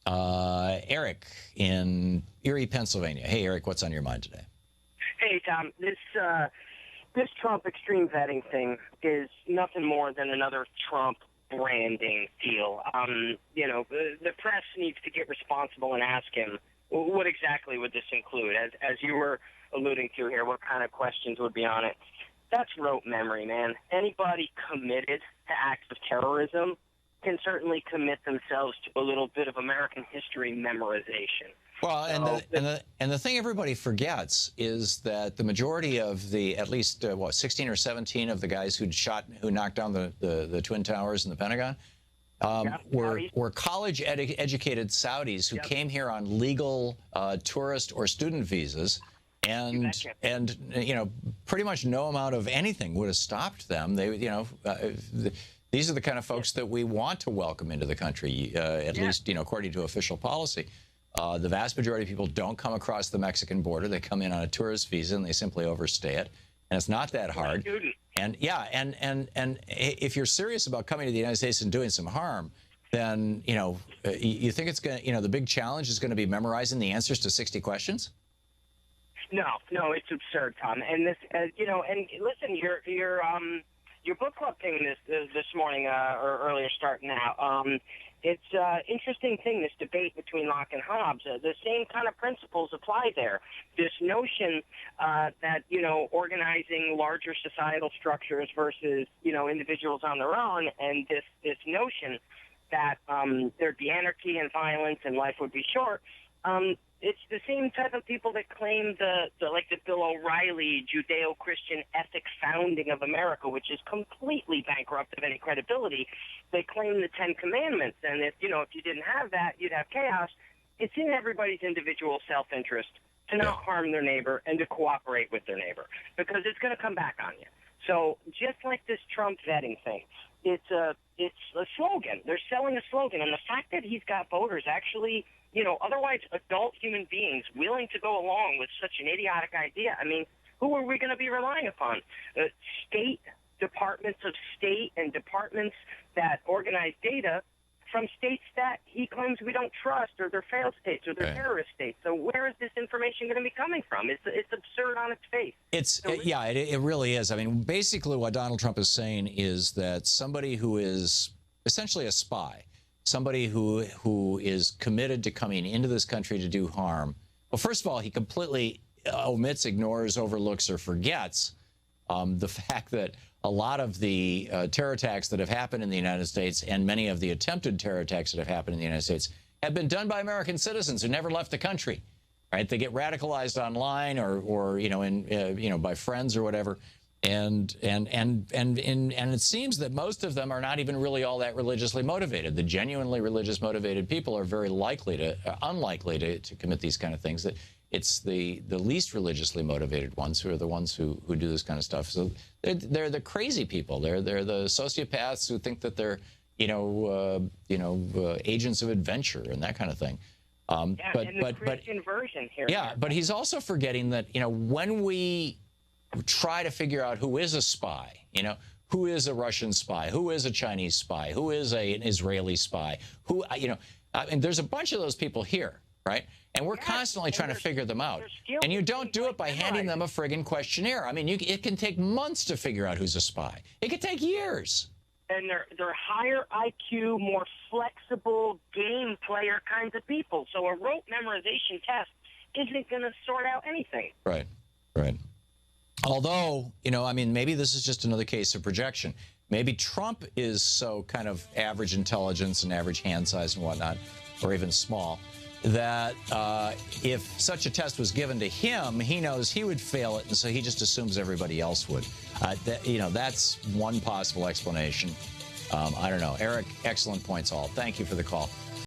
Eric in Erie, Pennsylvania. Hey, Eric, what's on your mind today? Hey, Thom. This Trump extreme vetting thing is nothing more than another Trump branding deal. The press needs to get responsible and ask him, what exactly would this include? As you were alluding to here, what kind of questions would be on it? That's rote memory, man. Anybody committed to acts of terrorism can certainly commit themselves to a little bit of American history memorization. Well, and the thing everybody forgets is that the majority of the at least 16 or 17 of the guys who knocked down the Twin Towers in the Pentagon were college-educated Saudis who came here on legal tourist or student visas, and pretty much no amount of anything would have stopped them. These are the kind of folks that we want to welcome into the country, at least according to official policy. The vast majority of people don't come across the Mexican border. They come in on a tourist visa and they simply overstay it. And it's not that hard. And and if you're serious about coming to the United States and doing some harm, then you think it's going to, the big challenge is going to be memorizing the answers to 60 questions? No, it's absurd, Thom. And this, and listen, your book club thing this morning or earlier starting out. It's an interesting thing, this debate between Locke and Hobbes. The same kind of principles apply there. This notion that, organizing larger societal structures versus, individuals on their own, and this notion that there'd be anarchy and violence and life would be short. It's the same type of people that claim the Bill O'Reilly Judeo-Christian ethic founding of America, which is completely bankrupt of any credibility. They claim the Ten Commandments, and if you didn't have that, you'd have chaos. It's in everybody's individual self-interest to not harm their neighbor and to cooperate with their neighbor, because it's going to come back on you. So just like this Trump vetting thing, it's a slogan. They're selling a slogan, and the fact that he's got voters actually, otherwise adult human beings willing to go along with such an idiotic idea. I mean, who are we going to be relying upon? State departments of state and departments that organize data from states that he claims we don't trust, or they're failed states, or they're terrorist states. So where is this information going to be coming from? It's absurd on its face. It really is. I mean, basically what Donald Trump is saying is that somebody who is essentially a spy, somebody who is committed to coming into this country to do harm. Well, first of all, he completely omits, ignores, overlooks, or forgets the fact that a lot of the terror attacks that have happened in the United States, and many of the attempted terror attacks that have happened in the United States, have been done by American citizens who never left the country. Right? They get radicalized online or by friends or whatever. And it seems that most of them are not even really all that religiously motivated. The genuinely religious motivated people are very unlikely to commit these kind of things. That it's the least religiously motivated ones who are the ones who do this kind of stuff. So they're the crazy people. They're the sociopaths who think that they're agents of adventure and that kind of thing. And the Christian version here. Yeah, but he's also forgetting that when we try to figure out who is a spy, who is a Russian spy, who is a Chinese spy, who is an Israeli spy, and there's a bunch of those people here, right? And we're constantly trying to figure them out. And you don't do it by handing them a friggin' questionnaire. I mean, it can take months to figure out who's a spy. It could take years. And they're higher IQ, more flexible game player kinds of people. So a rote memorization test isn't going to sort out anything. Right. Although, maybe this is just another case of projection. Maybe Trump is so kind of average intelligence and average hand size and whatnot, or even small, that if such a test was given to him, he knows he would fail it, and so he just assumes everybody else would. That's one possible explanation. I don't know. Eric, excellent points all. Thank you for the call.